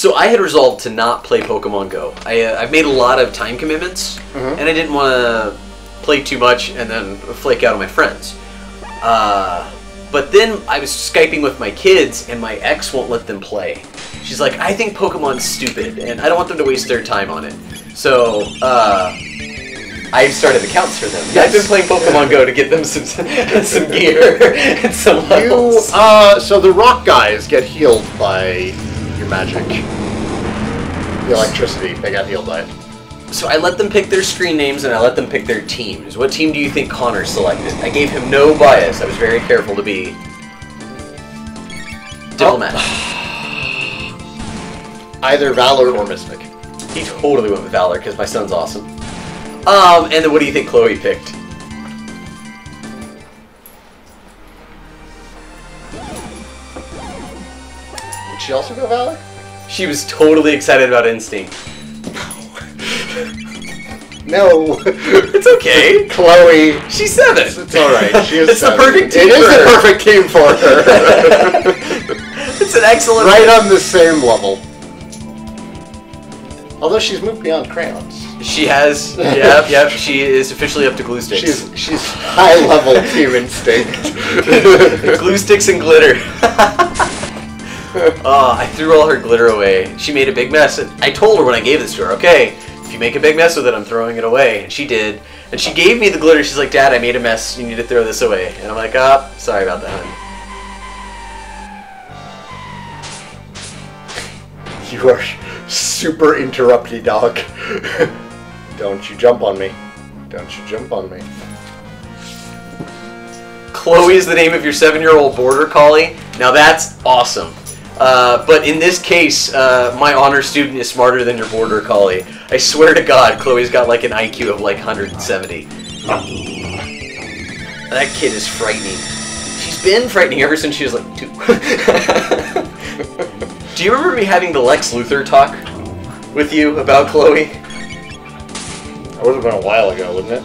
So I had resolved to not play Pokemon Go. I've made a lot of time commitments, and I didn't want to play too much and then flake out on my friends. But then I was Skyping with my kids, and my ex won't let them play. She's like, I think Pokemon's stupid, and I don't want them to waste their time on it. So, I started accounts for them. Yes. I've been playing Pokemon Go to get them some gear and some levels. So the rock guys get healed by your magic. The electricity, they got healed by it. So I let them pick their screen names and I let them pick their teams. What team do you think Connor selected? I gave him no bias. I was very careful to be diplomatic. Either Valor or Mystic. He totally went with Valor because my son's awesome. And then what do you think Chloe picked? Did she also go Valor? She was totally excited about Instinct. No. It's okay. Chloe. She's 7. It's alright. She is It's 7. the perfect team It is for the her. perfect team for her. It's an excellent... Right on the same level. Although she's moved beyond crayons. She has. Yep. She is officially up to glue sticks. She's high level Team Instinct. Glue sticks and glitter. I threw all her glitter away. She made a big mess. And I told her when I gave this to her, okay, if you make a big mess with it, I'm throwing it away. And she did. And she gave me the glitter. She's like, Dad, I made a mess. You need to throw this away. And I'm like, sorry about that. You are super interrupty, dog. Don't you jump on me. Don't you jump on me. Chloe is the name of your 7-year-old border collie. Now that's awesome. But in this case, my honor student is smarter than your border collie. I swear to God, Chloe's got like an IQ of like 170. That kid is frightening. She's been frightening ever since she was like 2. Do you remember me having the Lex Luthor talk with you about Chloe? That would have been a while ago, wouldn't it?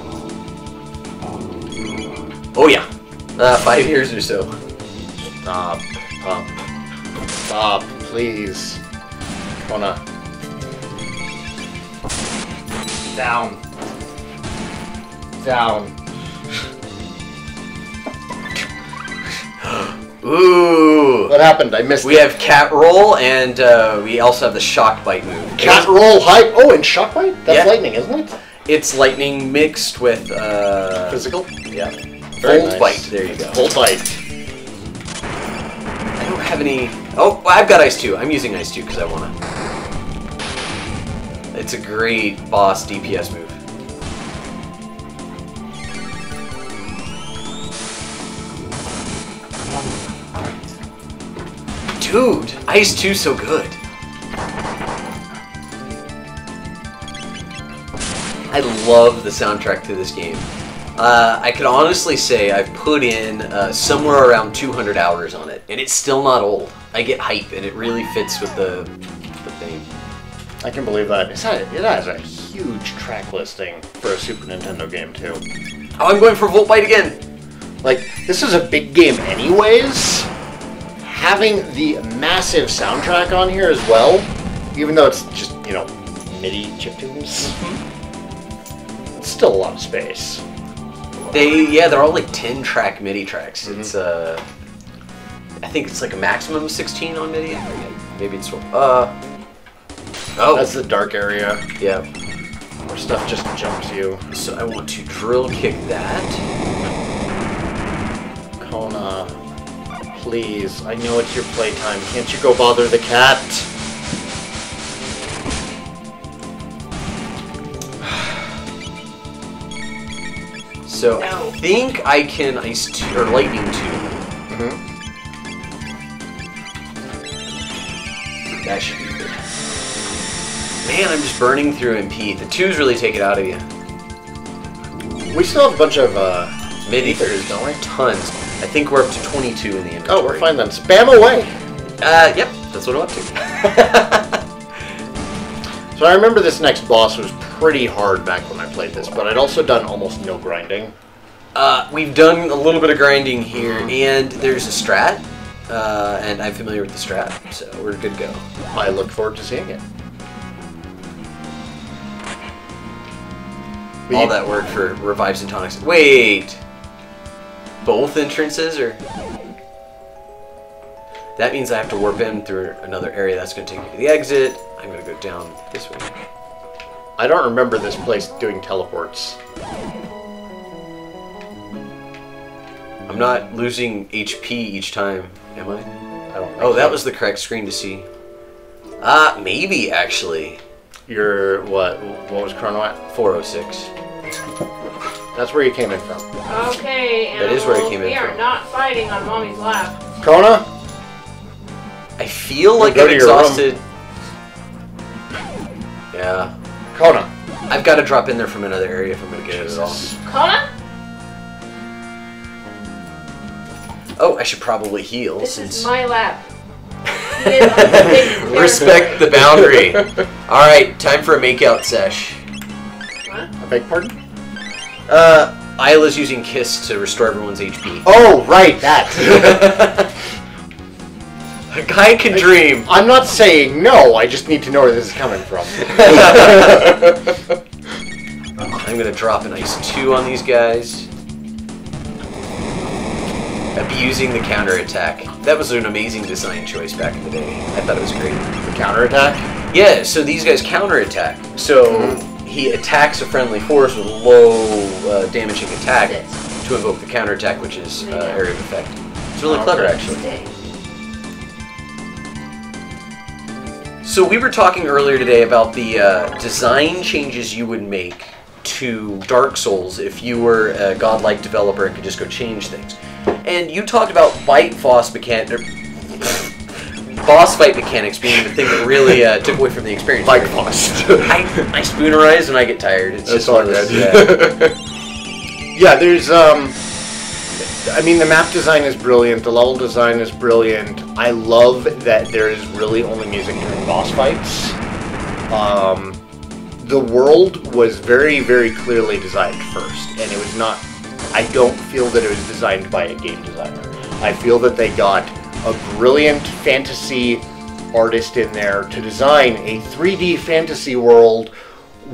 Oh yeah, 5 years or so. Stop, Pump. Stop, please. Kona. Down. Down. Ooh. What happened? I missed it. We have Cat Roll, and we also have the Shock Bite move. Cat Roll, Hype. Oh, and Shock Bite? That's lightning, isn't it? It's lightning mixed with... Physical? Yeah. Very Volt nice. Bite, there you go. Volt Bite. I don't have any... Oh, well, I've got Ice 2. I'm using Ice 2 because I want to. It's a great boss DPS move. Dude, Ice 2's so good. I love the soundtrack to this game. I can honestly say I've put in somewhere around 200 hours on it, and it's still not old. I get hype, and it really fits with the theme. I can believe that. It has a huge track listing for a Super Nintendo game, too. Oh, I'm going for Volt Bite again! Like, this is a big game anyways. Having the massive soundtrack on here as well, even though it's just, you know, MIDI chiptunes, it's still a lot of space. They're all like 10-track MIDI tracks. It's I think it's like a maximum of 16 on MIDI. Maybe it's oh, that's the dark area. Yeah, where stuff just jumps you. So I want to drill kick that. Kona, please. I know it's your playtime. Can't you go bother the cat? So I think I can Ice 2 or Lightning 2. That should be good. Man, I'm just burning through MP. The 2s really take it out of you. We still have a bunch of MIDI ethers, don't we? Tons. I think we're up to 22 in the inventory. Oh, we're fine then. Spam away! Yep, that's what I'm up to. So I remember this next boss was pretty hard back when I played this, but I'd also done almost no grinding. We've done a little bit of grinding here, and there's a strat and I'm familiar with the strat, so we're good to go. I look forward to seeing it. All that work for revives and tonics. Wait! Both entrances, or...? That means I have to warp in through another area. That's going to take me to the exit. I'm going to go down this way. I don't remember this place doing teleports. I'm not losing HP each time, am I? I don't think Oh, that so. was the correct screen to see. Maybe, actually. Your, what was Chrono at? 406. That's where you came in from. Okay, That is where it came in we are from. not fighting on Mommy's lap. Chrono? I feel like Go I'm to your room. exhausted. Yeah. Chrono. I've got to drop in there from another area if I'm going to get it at all. Kona? Oh, I should probably heal This since... is my lap. He is a big Respect the boundary. Alright, time for a makeout sesh. What? I beg pardon? Isla's using Kiss to restore everyone's HP. Oh, right, that. A guy can dream. I'm not saying no, I just need to know where this is coming from. I'm going to drop an Ice 2 on these guys. Abusing the counterattack. That was an amazing design choice back in the day. I thought it was great. The counterattack? Yeah, so these guys counterattack. So he attacks a friendly force with low damaging attack to invoke the counterattack, which is area of effect. It's really clever, actually. So we were talking earlier today about the design changes you would make to Dark Souls if you were a godlike developer and could just go change things. And you talked about boss fight mechanics being the thing that really took away from the experience. Bike boss. I spoonerize when I get tired. It's That's just all one of those, good. Yeah, there's I mean, the map design is brilliant, the level design is brilliant. I love that there is really only music during boss fights. The world was very, very clearly designed first, and it was not... I don't feel that it was designed by a game designer. I feel that they got a brilliant fantasy artist in there to design a 3D fantasy world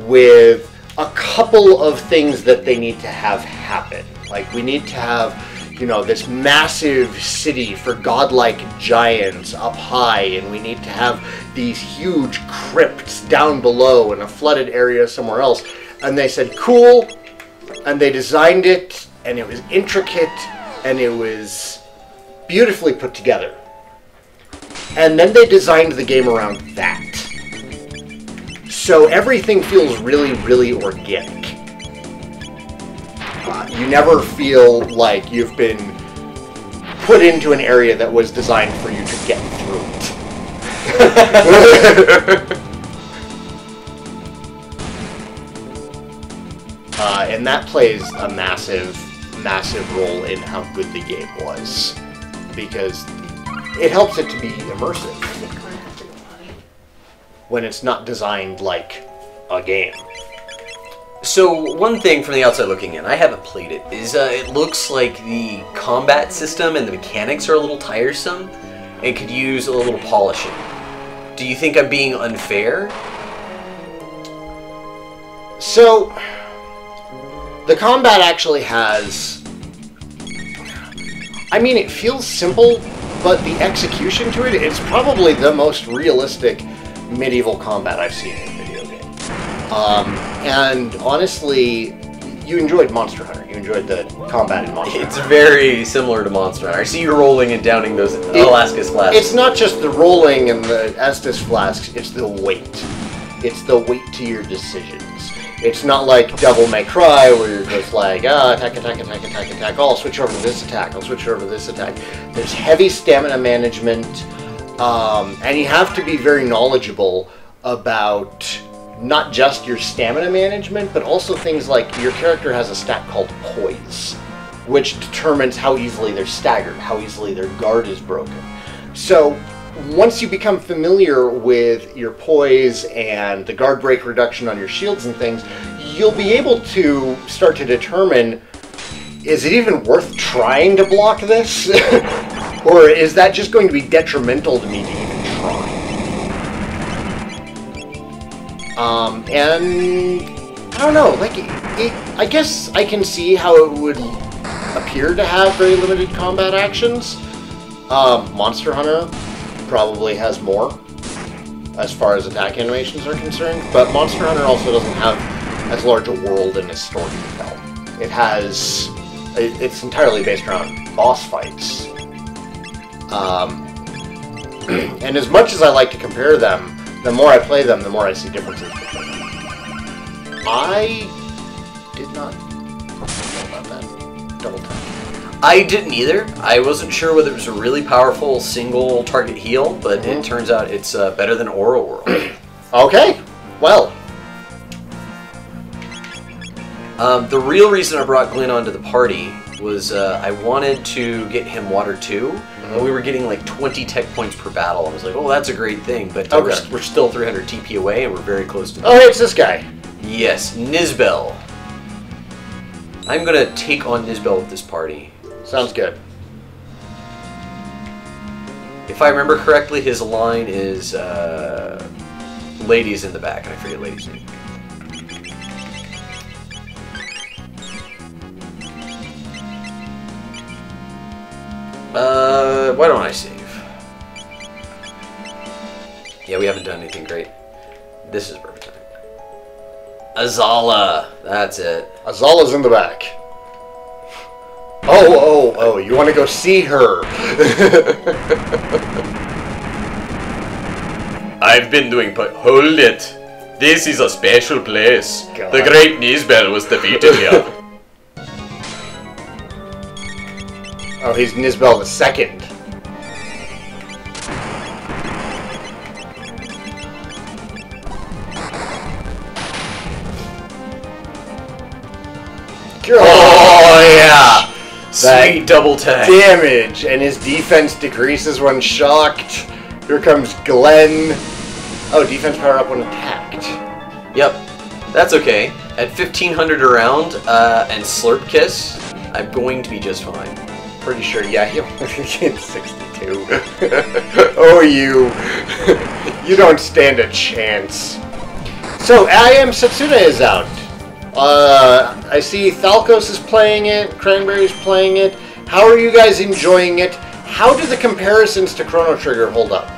with a couple of things that they need to have happen. Like, we need to have, you know, this massive city for godlike giants up high, and we need to have these huge crypts down below and a flooded area somewhere else. And they said, cool, and they designed it, and it was intricate, and it was beautifully put together. And then they designed the game around that. So everything feels really, really organic. You never feel like you've been put into an area that was designed for you to get through it. And that plays a massive, massive role in how good the game was. Because it helps it to be immersive when it's not designed like a game. So one thing from the outside looking in, I haven't played it, is it looks like the combat system and the mechanics are a little tiresome and could use a little polishing. Do you think I'm being unfair? So, the combat actually has... I mean, it feels simple, but the execution to it, it's probably the most realistic medieval combat I've seen in a video game. And honestly, you enjoyed Monster Hunter. You enjoyed the combat in Monster Hunter. It's very similar to Monster Hunter. I see you rolling and downing those Alaska's flasks. It's not just the rolling and the Estus flasks, it's the weight. It's the weight to your decisions. It's not like Devil May Cry, where you're just like, attack, attack, attack, attack, attack. Oh, I'll switch over to this attack. I'll switch over to this attack. There's heavy stamina management, and you have to be very knowledgeable about not just your stamina management, but also things like your character has a stat called Poise, which determines how easily they're staggered, how easily their guard is broken. So once you become familiar with your poise and the guard break reduction on your shields and things, you'll be able to start to determine, is it even worth trying to block this? Or is that just going to be detrimental to me to even try? And I don't know, like, I guess I can see how it would appear to have very limited combat actions. Monster Hunter probably has more as far as attack animations are concerned, but Monster Hunter also doesn't have as large a world and a story to tell. It's entirely based around boss fights. And as much as I like to compare them, the more I play them, the more I see differences between them. I did not know about that double tap. I didn't either. I wasn't sure whether it was a really powerful single target heal, but it turns out it's better than Aura Whirl. Okay, well. The real reason I brought Glenn onto the party was I wanted to get him Water 2, and we were getting like 20 tech points per battle. I was like, oh, that's a great thing, but we're still 300 TP away, and we're very close to Oh, hey, it's this guy. Yes, Nizbel. I'm going to take on Nizbel with this party. Sounds good. If I remember correctly, his line is ladies in the back, and I forget ladies' name. Why don't I save? Yeah, we haven't done anything great. This is perfect time. Azala, that's it. Azala's in the back. Oh, you want to go see her. I've been doing... Hold it. This is a special place. God. The great Nizbel was defeated here. Oh, he's Nizbel the Second. Oh, yeah. Sweet double tag. Damage, and his defense decreases when shocked. Here comes Glenn. Oh, defense power up when attacked. Yep. That's okay. At 1500 a round and Slurp Kiss, I'm going to be just fine. Pretty sure, yeah, he only gets 62. Oh, you don't stand a chance. So, I Am Setsuna is out. I see Thalkos is playing it, Cranberry's playing it. How are you guys enjoying it? How do the comparisons to Chrono Trigger hold up?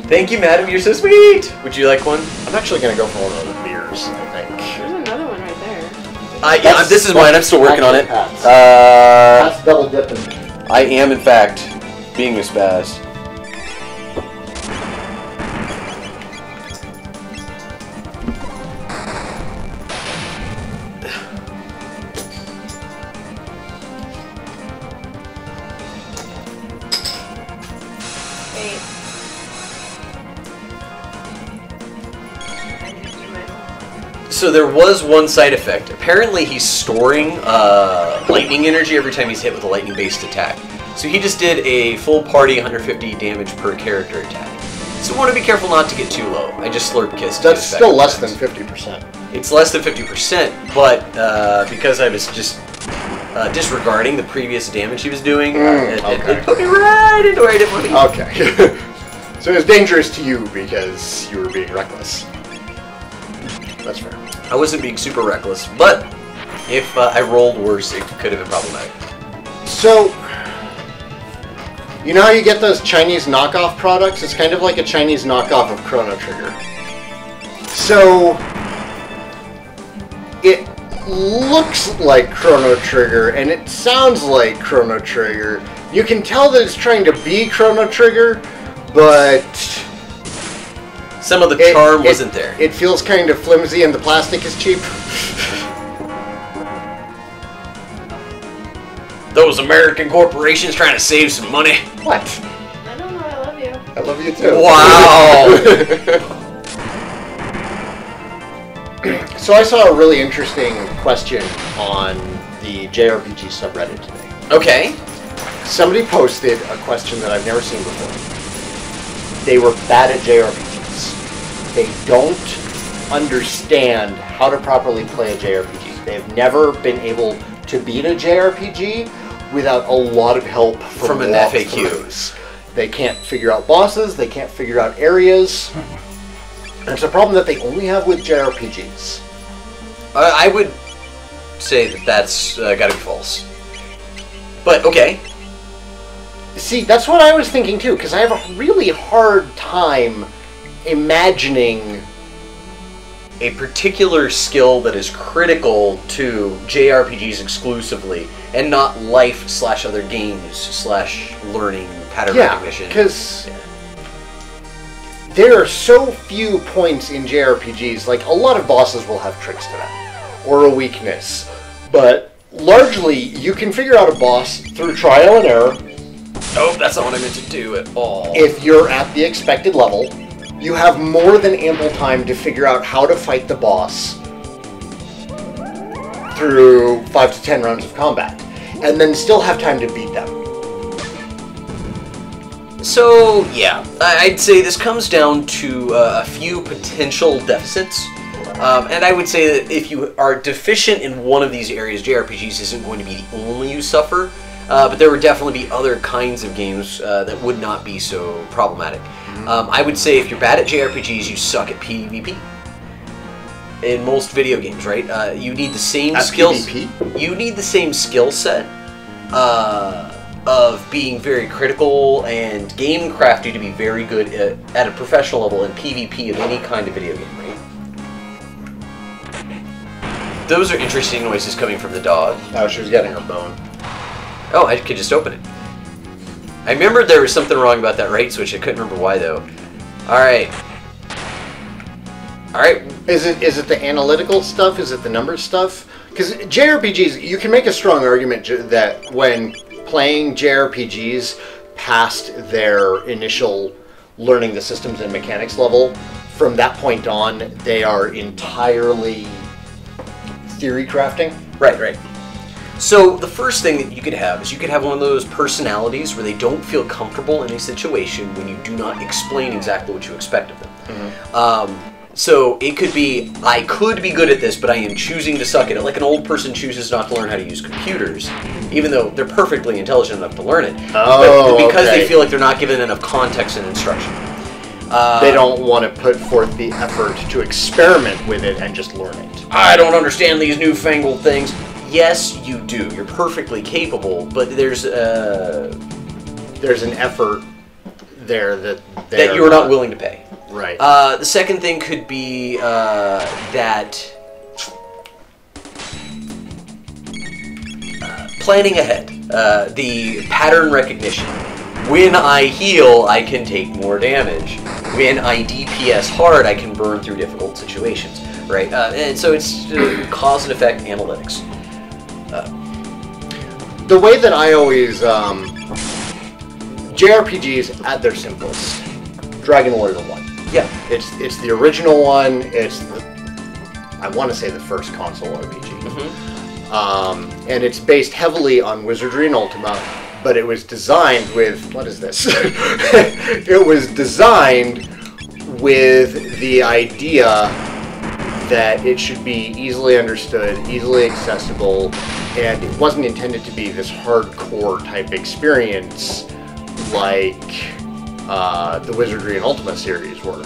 Thank you, madam. You're so sweet. Would you like one? I'm actually going to go for one of those beers, I think. There's another one right there. Yeah, this is mine. I'm still working on it. That's double dipping. I am, in fact, being Miss Bass. So there was one side effect. Apparently he's storing lightning energy every time he's hit with a lightning-based attack. So he just did a full party 150 damage per character attack. So I want to be careful not to get too low. I just Slurp Kissed. That's still less than 50%. It's less than 50%, but because I was just disregarding the previous damage he was doing, it put me right into where I didn't want to be. Okay. So it was dangerous to you because you were being reckless. That's fair. I wasn't being super reckless, but if I rolled worse, it could have been problematic. So, you know how you get those Chinese knockoff products? It's kind of like a Chinese knockoff of Chrono Trigger. So, it looks like Chrono Trigger, and it sounds like Chrono Trigger. You can tell that it's trying to be Chrono Trigger, but some of the charm wasn't there. It feels kind of flimsy and the plastic is cheap. Those American corporations trying to save some money. What? I don't know, I love you. I love you too. Wow! So I saw a really interesting question on the JRPG subreddit today. Okay. Somebody posted a question that I've never seen before. They were bad at JRPGs. They don't understand how to properly play a JRPG. They've never been able to beat a JRPG, without a lot of help From an walkthroughs. They can't figure out bosses, they can't figure out areas. And it's a problem that they only have with JRPGs. I would say that that's gotta be false. But, okay. See, that's what I was thinking too, because I have a really hard time imagining A particular skill that is critical to JRPGs exclusively, and not life/other games/learning pattern recognition. Because there are so few points in JRPGs, like a lot of bosses will have tricks to them, or a weakness, but largely you can figure out a boss through trial and error. Oh, that's not what I meant to do at all. If you're at the expected level, you have more than ample time to figure out how to fight the boss through 5 to 10 rounds of combat, and then still have time to beat them. So, yeah, I'd say this comes down to a few potential deficits. And I would say that if you are deficient in one of these areas, JRPGs isn't going to be the only you suffer. But there would definitely be other kinds of games that would not be so problematic. I would say if you're bad at JRPGs, you suck at PvP. In most video games, right? You need the same skills. PvP? You need the same skill set of being very critical and game crafty to be very good at a professional level in PvP of any kind of video game, right? Those are interesting noises coming from the dog. Oh, she was getting her bone. Oh, I could just open it. I remembered there was something wrong about that right switch. I couldn't remember why, though. Alright. Alright. Is it the analytical stuff? Is it the numbers stuff? Because JRPGs, you can make a strong argument that when playing JRPGs past their initial learning the systems and mechanics level, from that point on, they are entirely theory crafting. Right, right. So the first thing that you could have is you could have one of those personalities where they don't feel comfortable in a situation when you do not explain exactly what you expect of them. So it could be, I could be good at this, but I am choosing to suck at it. Like an old person chooses not to learn how to use computers, even though they're perfectly intelligent enough to learn it. Oh, but because okay. they feel like they're not given enough context and instruction. They don't want to put forth the effort to experiment with it and just learn it. I don't understand these newfangled things. Yes, you do. You're perfectly capable, but there's an effort there that you're not willing to pay. Right. The second thing could be planning ahead. The pattern recognition. When I heal, I can take more damage. When I DPS hard, I can burn through difficult situations. Right. And so it's cause and effect analytics. The way that I always JRPGs at their simplest. Dragon Warrior 1. Yeah. It's the original one. It's I want to say the first console RPG. And it's based heavily on Wizardry and Ultima, but it was designed with what is this? It was designed with the idea that it should be easily understood, easily accessible, and it wasn't intended to be this hardcore type experience like the Wizardry and Ultima series were.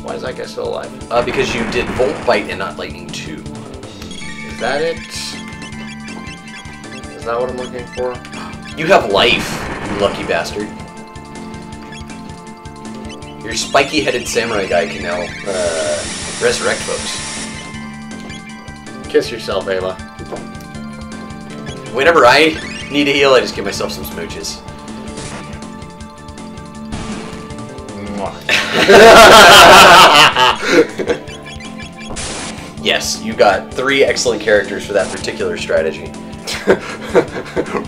Why is that guy still alive? Because you did Volt Bite and not Lightning 2. Is that it? Is that what I'm looking for? You have life, you lucky bastard. Your spiky-headed samurai guy can now resurrect folks. Kiss yourself, Ayla. Whenever I need a heal, I just give myself some smooches. Yes, you got 3 excellent characters for that particular strategy.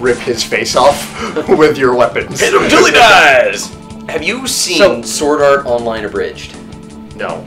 Rip his face off with your weapons. Hit him till he dies! Have you seen Sword Art Online Abridged? No.